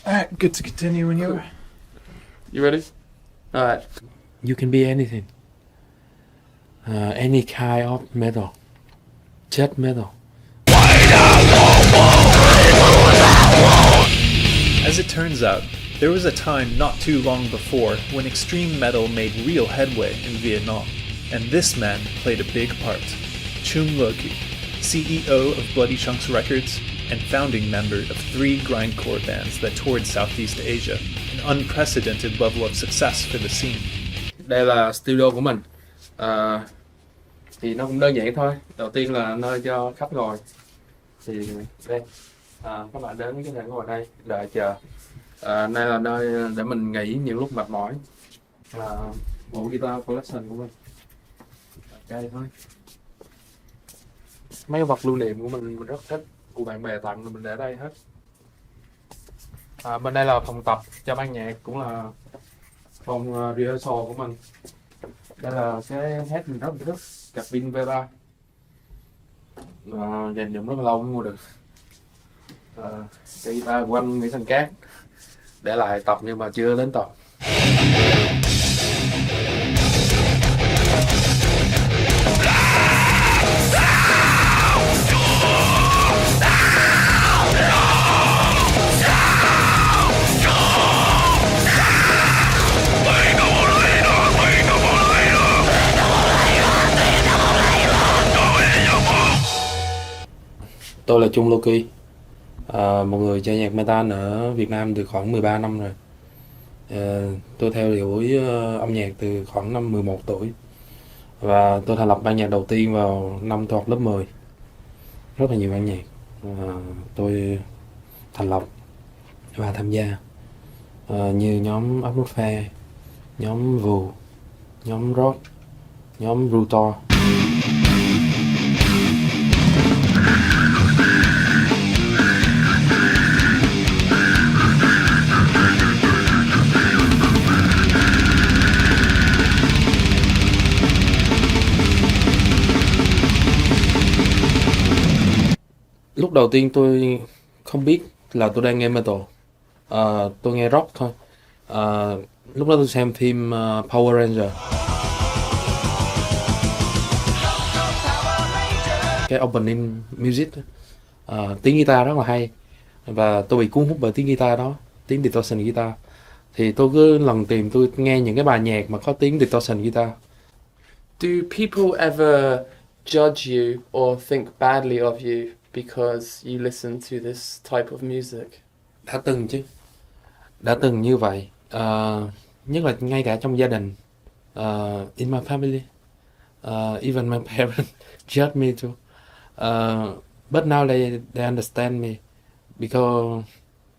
Alright, good to continue when you're... You ready? Alright. You can be anything. Any kind of metal. Just metal. As it turns out, there was a time not too long before when extreme metal made real headway in Vietnam, and this man played a big part. Chung Lo-Ki, CEO of Bloody Chunks Records and founding member of 3 grindcore bands that toured Southeast Asia, an unprecedented level of success for the scene. Đây là studio của mình. Thì nó cũng đơn giản thôi. Đầu tiên là nơi cho khách ngồi. Thì đây, các bạn đến có thể ngồi đây đợi chờ. Đây là nơi để mình nghỉ những lúc mệt mỏi. Bộ guitar collection của mình. Đây thôi. Mấy vật lưu niệm của mình rất thích. Của bạn bè tặng thì mình để đây hết. Bên đây là phòng tập cho ban nhạc, cũng là phòng rehearsal của mình. Đây là cái head mình rất thích, cặp pin V3. Dành dụng rất là lâu mới mua được. Cái guitar của anh Nguyễn Thành Cát để lại tập nhưng mà chưa đến tập. Tôi là Chung Lo-Ki, một người chơi nhạc metal ở Việt Nam từ khoảng 13 năm rồi. Tôi theo đuổi âm nhạc từ khoảng năm 11 tuổi. Và tôi thành lập ban nhạc đầu tiên vào năm tôi học lớp 10. Rất là nhiều ban nhạc tôi thành lập và tham gia, như nhóm Atmosphere, nhóm Vù, nhóm Rock, nhóm Rutor. Lúc đầu tiên tôi không biết là tôi đang nghe metal, tôi nghe rock thôi. Lúc đó tôi xem phim Power Ranger. Cái opening music, tiếng guitar rất là hay và tôi bị cuốn hút bởi tiếng guitar đó, tiếng distortion guitar. Thì tôi cứ lần tìm tôi nghe những cái bài nhạc mà có tiếng distortion guitar. Do people ever judge you or think badly of you because you listen to this type of music? Đã từng chứ, đã từng như vậy, nhất là ngay cả trong gia đình, in my family, even my parents judge me too, but now they understand me because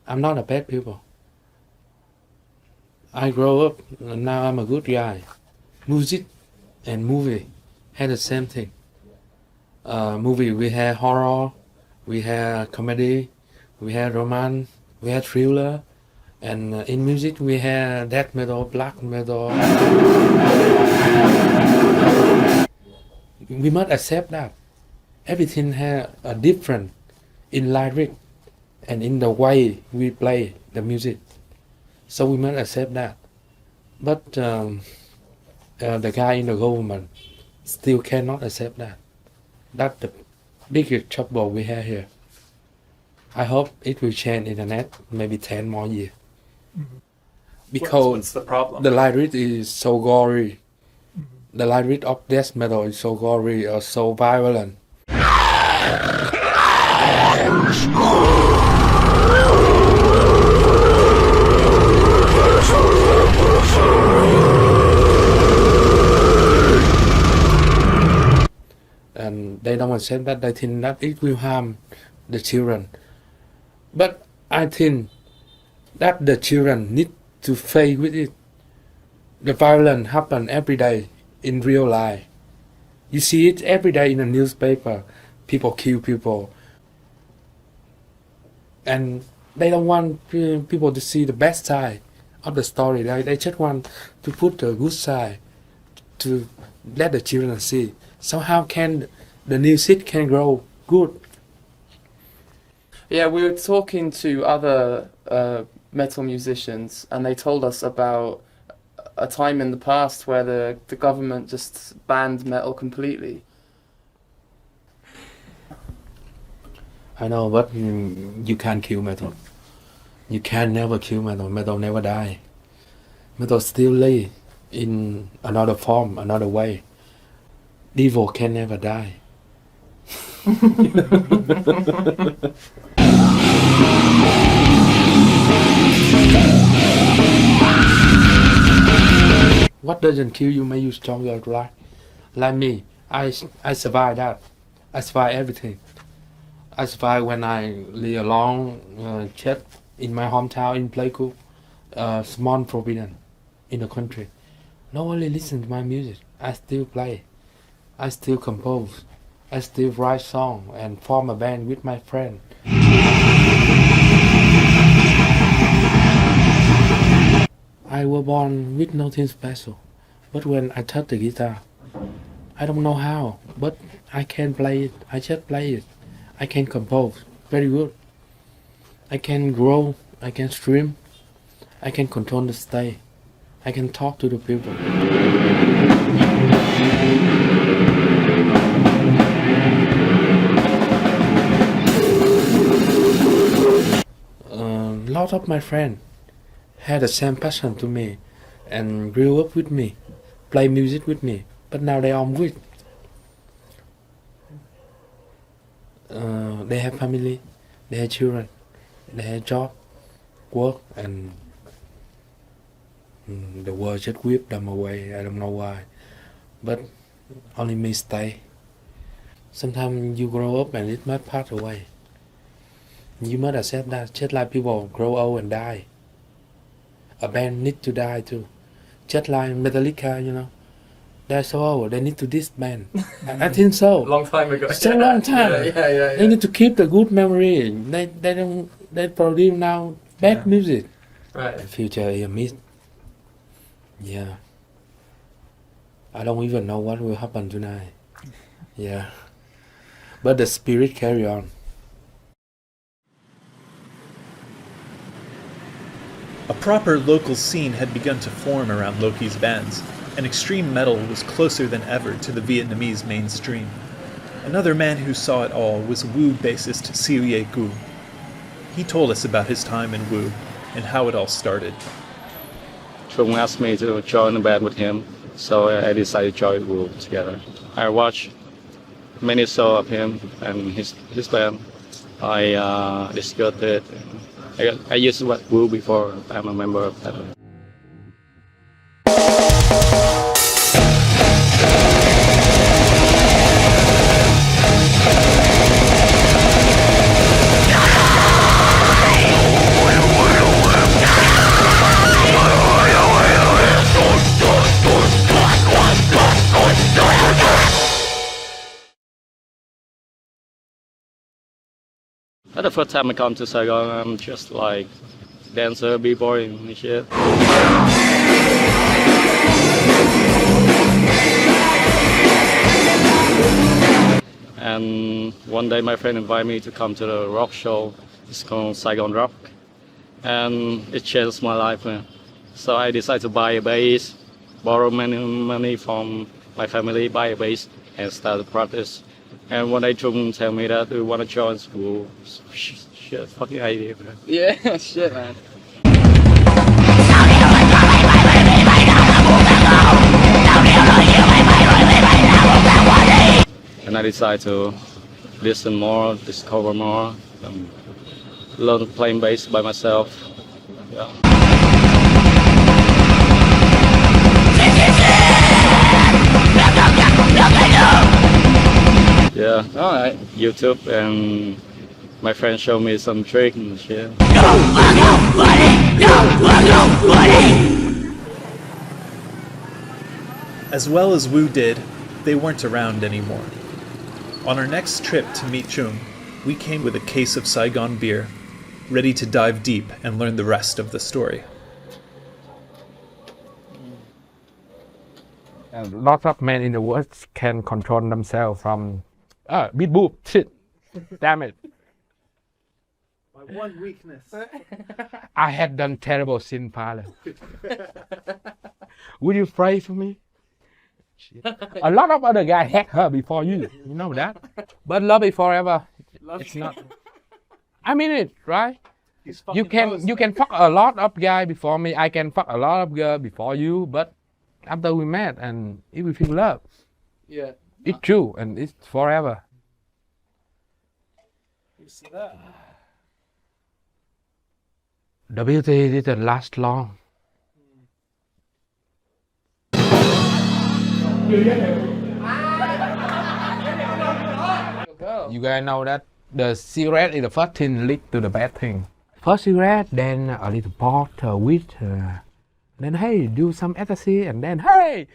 I'm not a bad people. I grow up and now I'm a good guy. Music and movie had the same thing. Movie we had horror, we had comedy, we had romance, we had thriller, and in music we had death metal, black metal. We must accept that everything has a different in lyric and in the way we play the music. So we must accept that. But the guy in the government still cannot accept that. That's the biggest trouble we have here. I hope it will change in the next maybe 10 more years. Mm-hmm. Because what's the problem? The lyric is so gory. Mm-hmm. The lyric of death metal is so gory or so violent. And they don't accept that. They think that it will harm the children. But I think that the children need to face with it. The violence happens every day in real life. You see it every day in the newspaper. People kill people. And they don't want people to see the bad side of the story. They just want to put the good side to let the children see. So how can the music can grow good? Yeah, we were talking to other metal musicians, and they told us about a time in the past where the government just banned metal completely. I know, but you can't kill metal. You can never kill metal. Metal never die. Metal still live in another form, another way. Devil can never die. What doesn't kill you make you stronger, right? Like me, I survived that. I survived everything. I survived when I live a long chat in my hometown in Pleiku, small forbidden in the country. Nobody listen to my music. I still play. I still compose. I still write song and form a band with my friend. I was born with nothing special, but when I touch the guitar, I don't know how, but I can play it. I just play it. I can compose very good. I can grow. I can stream. I can control the stage. I can talk to the people. Lot of my friends had the same passion to me and grew up with me, play music with me, but now they are with. They have family, they have children, they have job, work, and the world just whipped them away. I don't know why, but only me stay. Sometimes you grow up and it might pass away. You must accept that, just like people grow old and die. A band need to die too. Just like Metallica, you know. They're so old, they need to disband. I think so. Long time ago. It's a long time. Yeah. They need to keep the good memory. They produce now bad music. Right. Future is a myth. Yeah. I don't even know what will happen tonight. Yeah. But the spirit carry on. A proper local scene had begun to form around Loki's bands, and extreme metal was closer than ever to the Vietnamese mainstream. Another man who saw it all was Wu bassist Siêu Ye Gu. He told us about his time in Wu and how it all started. Trung asked me to join the band with him, so I decided to join Wu together. I watched many shows of him and his band. I discussed it. I used to watch Wu before I'm a member of that. The first time I come to Saigon, I'm just like dancer, b-boy and shit. And one day my friend invited me to come to the rock show. It's called Saigon Rock. And it changed my life, man. So I decided to buy a bass, borrow money from my family, buy a bass and start to practice. And one day Trung tell me that we want to join school. Shit, fucking idea, man. Yeah, shit, man. And I decided to listen more, discover more, learn playing bass by myself. Yeah. Yeah, alright. YouTube and my friend showed me some trick and shit. As well as Wu did, they weren't around anymore. On our next trip to meet Chung, we came with a case of Saigon beer, ready to dive deep and learn the rest of the story. And lots of men in the world can control themselves from beat boop shit. Damn it. My one weakness. I had done terrible sin, Father. Would you pray for me? Shit. A lot of other guys had her before you. You know that? But love it forever. It's not. I mean it, right? You can fuck a lot of guy before me. I can fuck a lot of girl before you. But after we met and if we feel love, Yeah. it's true and it's forever. You see that? The beauty didn't last long. Girl. You guys know that the cigarette is the first thing lead to the bad thing. First cigarette, then a little pot, weed, then hey, do some ecstasy, and then hey,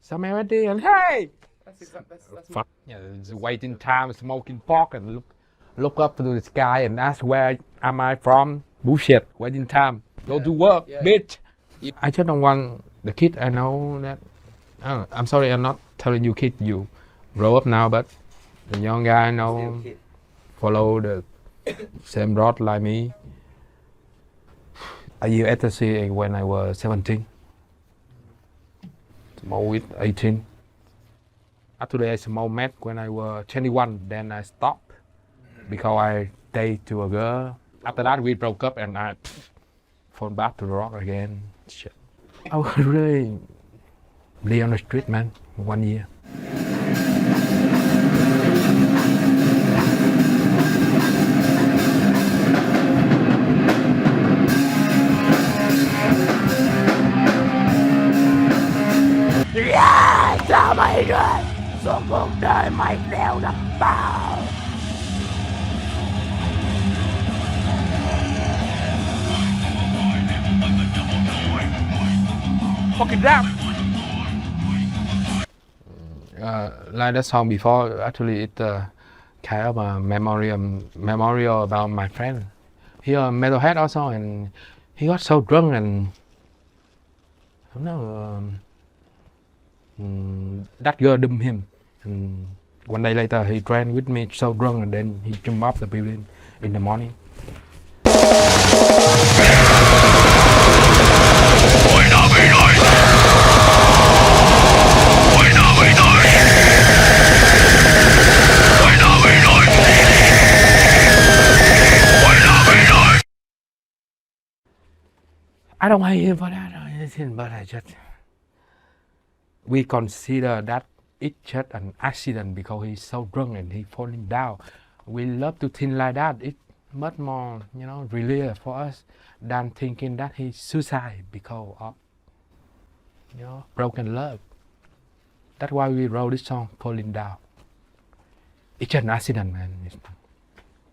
some LSD, and hey, That's exactly. That's fuck. Yeah, it's waiting time, smoking pork, and look up to the sky and ask where am I from? Bullshit. Waiting time. Go to work, yeah. bitch. I just don't want the kid. I know that. Oh, I'm sorry, I'm not telling you, kid. You grow up now, but the young guy I know follow the same road like me. I used ecstasy when I was 17. Smoke with 18. Actually, I smoked meth when I was 21. Then I stopped because I dated to a girl. After that, we broke up and I fall back to the rock again. Shit. I was really lay on the street, man, 1 year. Sao mày rồi? Suốt cuộc đời mày đeo đập bao. Fucking rap. Like that song before, actually it's kind of a memorial about my friend. He Metalhead also, and he got so drunk and I don't know. That girl dumped him, and one day later he drank with me so drunk, and then he jumped off the building in the morning. I don't hate him for that or anything, but I just we consider that it's just an accident because he's so drunk and he's falling down. We love to think like that. It's much more, relief for us than thinking that he's suicide because of, broken love. That's why we wrote this song, Falling Down. It's just an accident, man. It's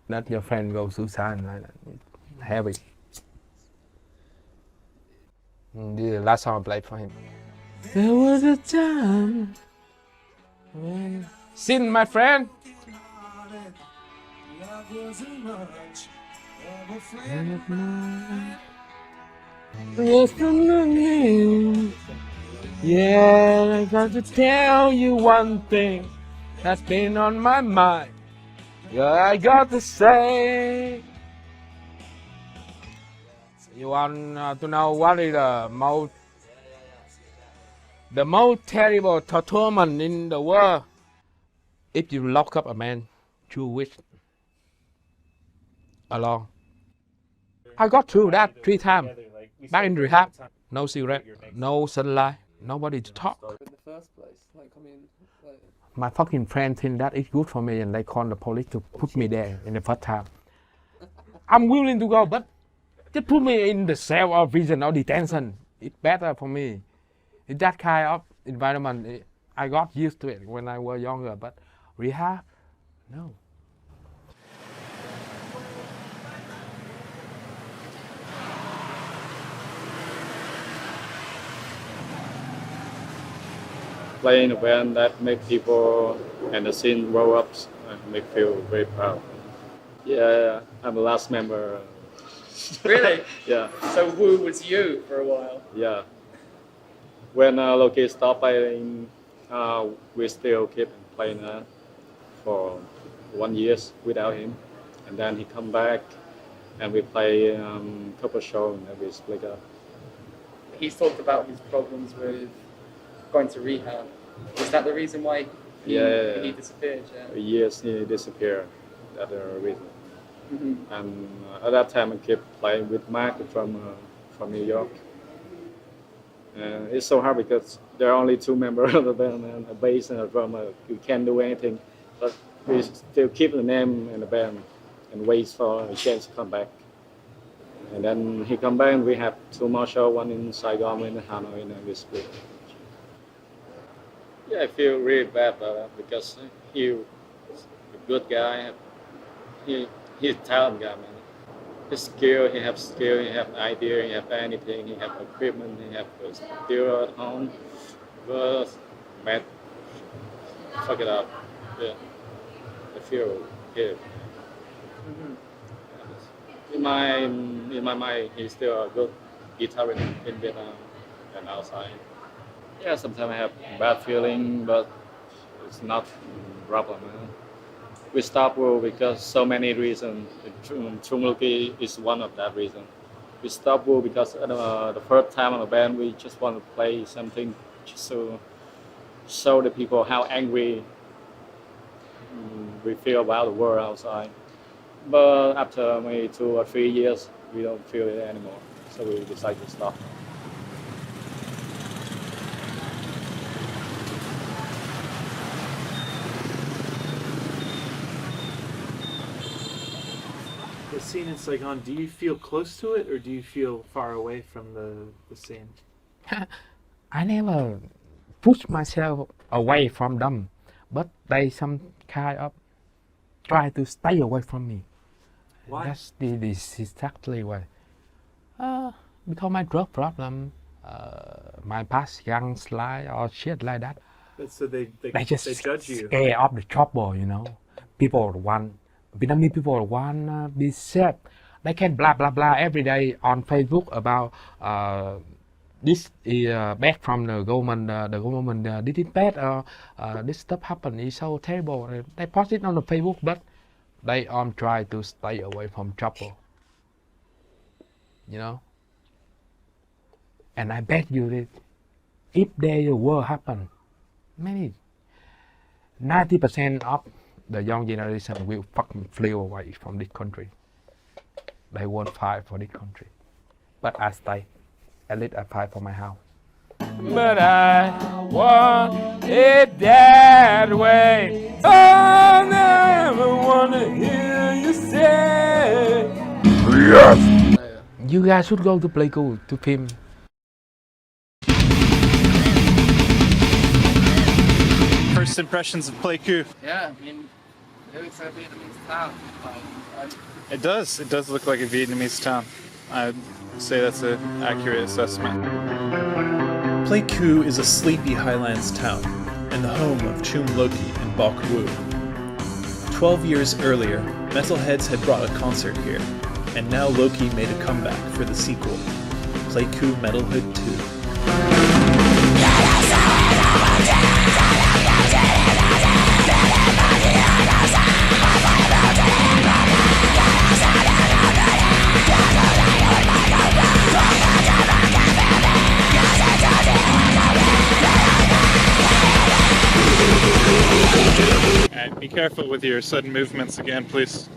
not your friend go suicide like that. It's heavy. This is the last song I played for him. There was a time when Sin, my friend. Yeah, I got to tell you one thing that's been on my mind. Yeah, I got to say. You want to know what is the most terrible torment in the world? If you lock up a man, you wish along. I got through that 3 times. Back in rehab, no cigarette, no sunlight, nobody to talk. in the first place. Like, I mean, like, My fucking friend think that it's good for me, and they call the police to put me there in the first time. I'm willing to go, but just put me in the cell or prison or detention. It's better for me. It's that kind of environment. I got used to it when I was younger, but rehab, no. Playing a band that make people and the scene grow up and make feel very proud. Yeah, I'm the last member. really? Yeah, So Wu was you for a while. yeah. When Loki stopped playing, we still keep playing for 1 year without him, and then he come back, and we play couple show and then we split up. He's talked about his problems with going to rehab. Is that the reason why he disappeared? Yeah. Years he disappeared. That's the reason. Mm-hmm. And at that time I kept playing with Mark from New York. And it's so hard because there are only two members of the band, and a bass and a drummer. We can't do anything, but we still keep the name in the band and wait for a chance to come back. And then he come back and we have two more shows, one in Saigon, one in Hanoi, and then we split. Yeah, I feel really bad about that because he was a good guy. He's a talented guy, man. His skill, he have idea, he have anything, he have equipment, he have a studio at home. But man, fuck it up. Yeah, I feel hit. Mm-hmm. In my mind, he's still a good guitarist in Vietnam and outside. Yeah, sometimes I have bad feeling, but it's not a problem. We stopped Wu because so many reasons. Chung Luki is one of that reason. We stopped Wu because the first time on the band we just want to play something just to show the people how angry we feel about the world outside. But after maybe 2 or 3 years, we don't feel it anymore. So we decided to stop. The scene in Saigon, do you feel close to it or do you feel far away from the scene? I never push myself away from them, but they some kind of try to stay away from me. Why? That's this exactly why. Because my drug problem, my past young life or shit like that. So they just judge you. scared of the trouble, you know. Vietnamese people want be safe. They can blah blah blah every day on Facebook about this is bad from the government. The government did it bad. This stuff happened is so terrible. They post it on the Facebook, but they try to stay away from trouble. You know. And I bet you that if the war happen, maybe 90% of the young generation will fucking flee away from this country. They won't fight for this country. But I stay. At least I fight for my house. But I want it that way. I never want to hear you say yes. You guys should go to Pleiku to film. First impressions of Pleiku. Yeah, I mean, it looks like a Vietnamese town. It does look like a Vietnamese town. I'd say that's an accurate assessment. Pleiku is a sleepy highlands town and the home of Chum Loki and Bok Woo. 12 years earlier, Metalheads had brought a concert here, and now Loki made a comeback for the sequel, Pleiku Metalhood 2. Alright, be careful with your sudden movements again, please.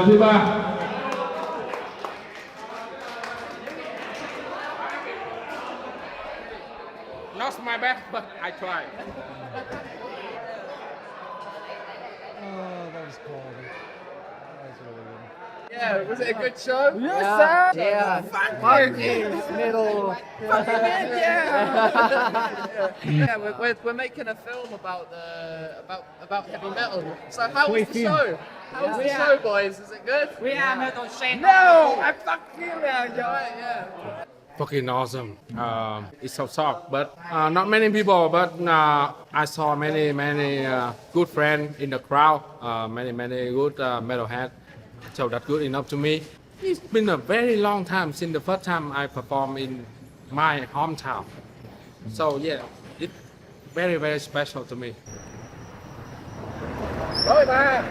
thứ ba. Not my best, but I try. Yeah, was it a good show? Yeah. Middle. Yeah, we're making a film about heavy metal. So how was the show? How was the show, boys? Is it good? We are metal shame. No, I fucking yeah. Fucking awesome. It's so soft, but not many people. But I saw many good friends in the crowd. Many good metalhead. So that's good enough to me. It's been a very long time since the first time I performed in my hometown. So yeah, it's very special to me. Bye bye.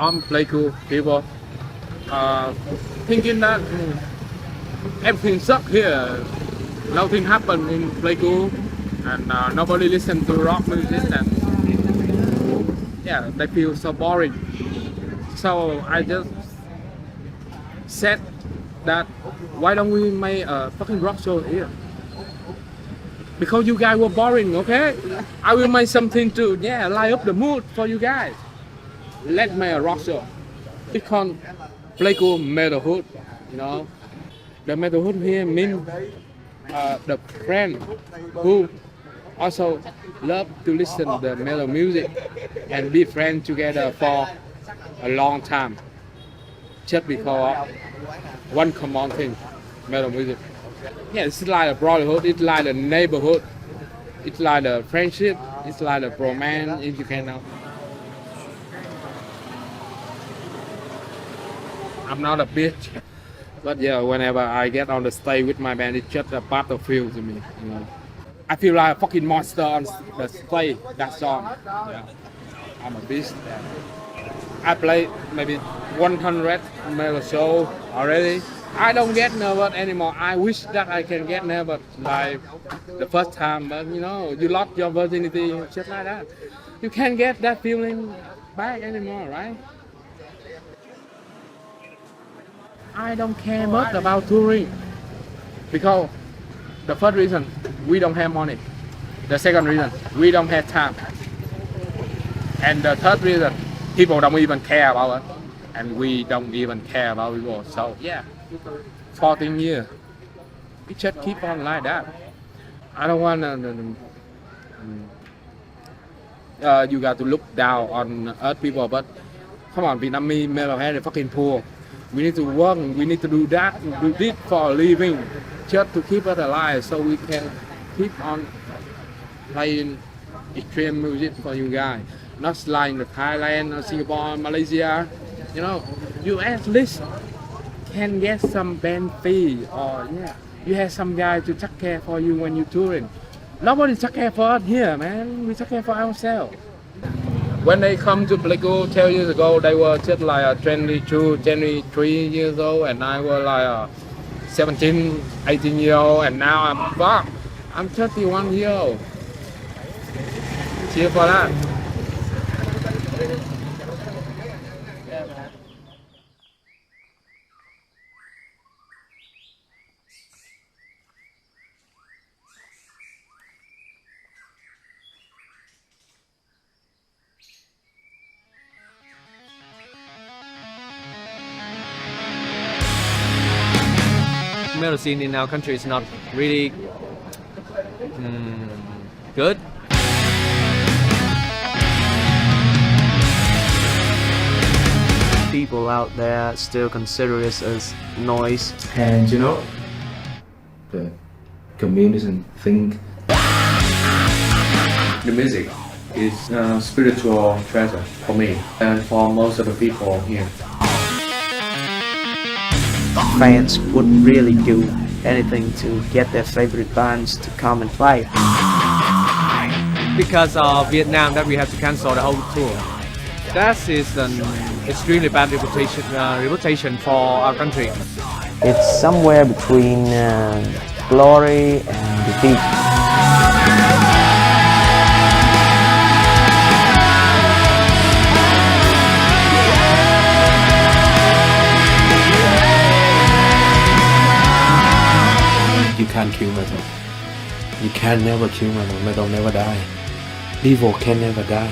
I'm playful people. Thinking that everything sucks here. Nothing happened in playful, and nobody listen to rock music, and yeah, they feel so boring. So I just said that why don't we make a fucking rock show here? Because you guys were boring, okay? I will make something to light up the mood for you guys. Let's make a rock show. It's called Playful Metalhood, you know. The Metalhood here means the friend who also love to listen to the metal music and be friends together for a long time. Just because one common thing, metal music. Yeah, it's like a brotherhood, it's like a neighborhood, it's like a friendship, it's like a romance, if you can know. I'm not a bitch, but yeah, whenever I get on the stage with my band, it's just a battlefield to me. You know, I feel like a fucking monster on the stage. That song, yeah, I'm a beast. I played maybe 100 metal show already. I don't get nervous anymore. I wish that I can get nervous like the first time, but you know, you lost your virginity just like that. You can't get that feeling back anymore, right? I don't care much about touring because the first reason, we don't have money. The second reason, we don't have time. And the third reason, people don't even care about us. And we don't even care about people. So yeah, 14 years, we just keep on like that. I don't want you got to look down on us people, but come on, Vietnamese metalhead is fucking poor. We need to work, we need to do that, do this for a living, just to keep us alive, so we can keep on playing extreme music for you guys. Not like in Thailand or Singapore, Malaysia. You know, you at least can get some band fee, or you have some guy to take care for you when you're touring. Nobody take care for us here, man. We take care for ourselves. When they come to Pleiku 10 years ago, they were just like 22, 23 years old, and I was like 17, 18 years old, and now I'm 31 years old. Cheers for that. Metal scene in our country is not really good. People out there still consider it as noise. And you know, the communism thing. The music is a spiritual treasure for me and for most of the people here. Fans would really do anything to get their favorite bands to come and play. Because of Vietnam, that we have to cancel the whole tour. that is an extremely bad reputation for our country. It's somewhere between glory and defeat. You can't kill metal. You can never kill metal. Metal never die. Devil can never die.